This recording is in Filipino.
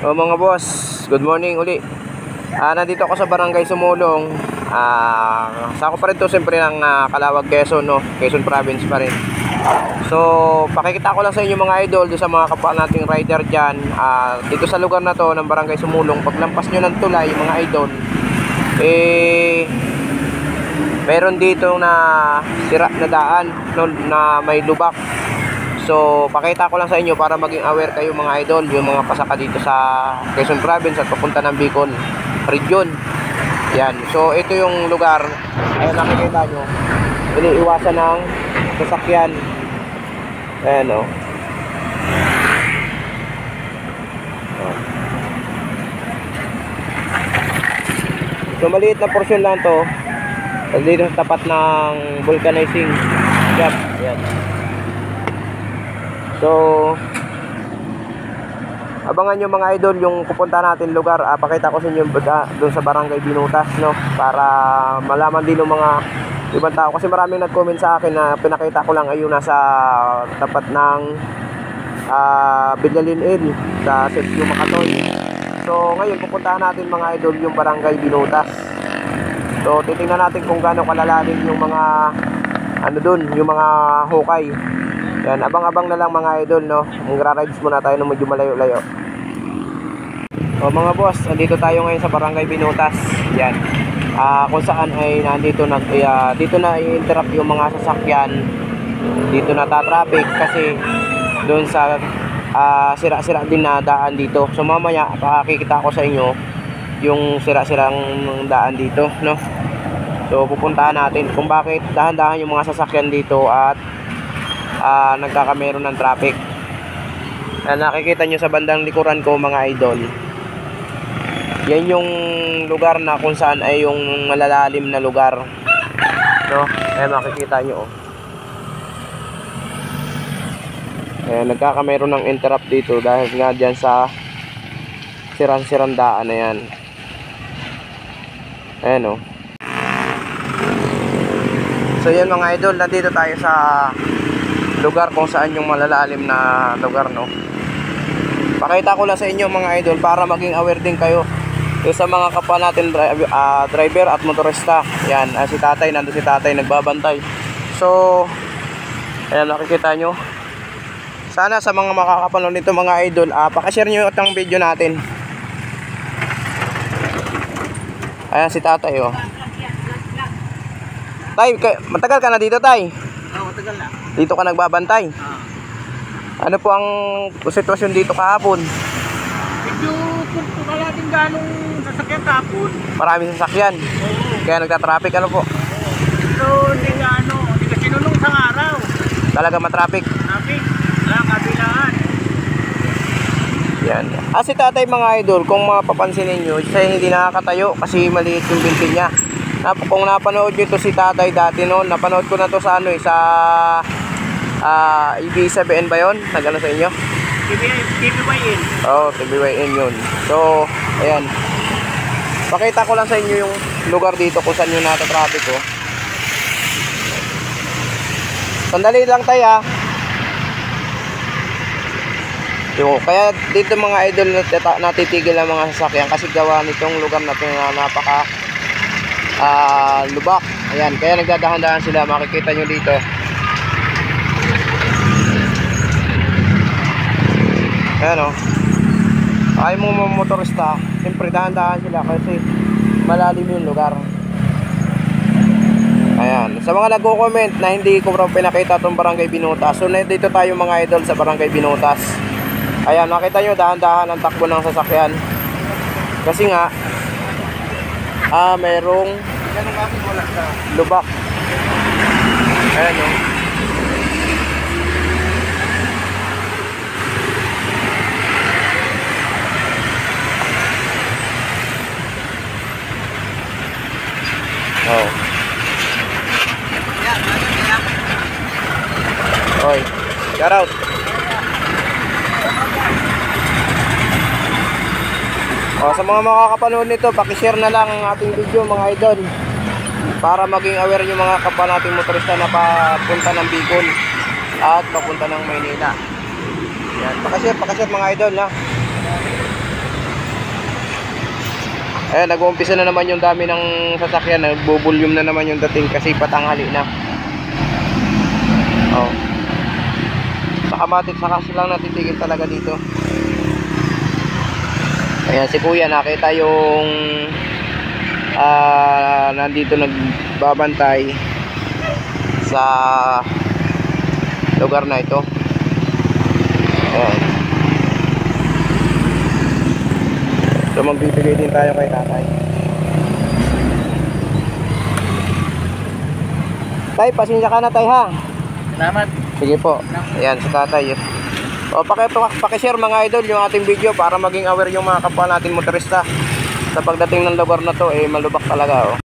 O mga boss, good morning uli. Nandito ako sa Barangay Sumulong. Sako pa rin to siyempre ng Calawag, Quezon, no? Quezon Province pa rin. So, pakikita ko lang sa inyo mga idol, doon sa mga kapwa nating rider dyan. Dito sa lugar na to ng Barangay Sumulong, paglampas nyo ng tulay mga idol, meron dito na sira na daan, no, na may lubak. So, pakita ko lang sa inyo para maging aware kayo mga idol, yung mga pasaka dito sa Quezon Province at papunta ng Bicol Region. Yan. So, ito yung lugar. Ayun, nakikita nyo. Iniiwasan ng sasakyan. Ayan, o. So, maliit na portion lang to. Dito sa tapat ng vulcanizing job. Ayan. So, abangan nyo mga idol yung pupunta natin lugar. Pakita ko sa inyo doon sa Barangay Binutas, no? Para malaman din ng mga ibang tao. Kasi maraming nag-comment sa akin na pinakita ko lang ayun nasa tapat ng Bidlalin Inn sa Sitio Makatoy. So, ngayon pupuntahan natin mga idol yung Barangay Binutas. So, titingnan natin kung gaano kalalalim yung mga doon, yung mga hukay. Yan, abang-abang na lang mga idol, no? Magra-rides muna tayo ng medyo malayo-layo. O mga boss, nandito tayo ngayon sa Barangay Binutas. Yan. Kung saan ay nandito dito na i-interrupt yung mga sasakyan. Dito na ta-traffic kasi doon sa sira-sira din na daan dito. So mamaya pakikita ko sa inyo yung sira-sirang daan dito, no? So pupuntahan natin kung bakit dahan-dahan yung mga sasakyan dito at nagkakameron ng traffic. Nakikita nyo sa bandang likuran ko mga idol, yan yung lugar na kung saan ay yung malalalim na lugar, no? Makikita nyo, nagkakameron ng interrupt dito dahil nga dyan sa sirang-sirang daan na yan. Ayan, so yan mga idol, nandito tayo sa lugar kung saan yung malalalim na lugar, no? Pakita ko lang sa inyo mga idol para maging aware din kayo sa mga kapwa natin driver at motorista. Yan, si tatay, nandun si tatay nagbabantay. So, ayan, nakikita nyo. Sana sa mga makakapanood nito mga idol, pakishare nyo itong video natin. Ayan si tatay, oh. Tay, matagal ka na dito, tay? Oo, matagal na. Dito ka nagbabantay? Ano po ang sitwasyon dito kahapon? Medyo kung wala din ganong sasakyan kahapon. Maraming sasakyan. Kaya nagta-traffic, ano po? Pero hindi ka sinulong sa araw. Talaga matraffic. Traffic, wala kabilaan. Yan. Si tatay mga idol, kung mapapansin ninyo, siya hindi nakakatayo kasi maliit yung binti niya. Kung napanood nyo to si tatay dati noon, napanood ko na to sa sa EB7 ba yun? Nagano sa inyo? TBYN. Oo, TBYN yun. So, ayan. Pakita ko lang sa inyo yung lugar dito kung saan yung nata-traffic ko. Sandali lang tayo, kaya dito mga idol natitigil ang mga sasakyan kasi gawa nitong lugar na ito na napaka lubak. Ayan, kaya nagdadahan-dahan sila, makikita nyo dito. Ayan, ay mga motorista, siyempre dahan-dahan sila kasi malalim yung lugar. Ayan, sa mga nagko-comment na hindi ko raw pinakita itong Barangay Binutas, so dito tayo mga idol sa Barangay Binutas. Ayan, makita nyo dahan-dahan ang takbo ng sasakyan kasi nga mayroong lubak. Ayan, Oy, shout out. Sa mga makakapanood nito, paki-share na lang ang ating video mga idol para maging aware yung mga kapwa nating motorista na papunta ng Bicol at papunta ng Maynila. Yan, pakashare mga idol, ha. Ayan, nag-uumpisa na naman yung dami ng sasakyan. Nagbo-volume na naman yung dating kasi patanghali na. Oh. Sa Kamatis, saka silang natitigil talaga dito. Ayan, si Kuya, nakita yung nandito nagbabantay sa lugar na ito. Ayan. So magbibigay din tayo kay tatay. Tay, pasensya ka na tay ha. Salamat. Sige po. Ayan, si tatay. O, pakishare mga idol yung ating video para maging aware yung mga kapwa natin motorista. Sa pagdating ng lugar na to, malubak talaga. Oh.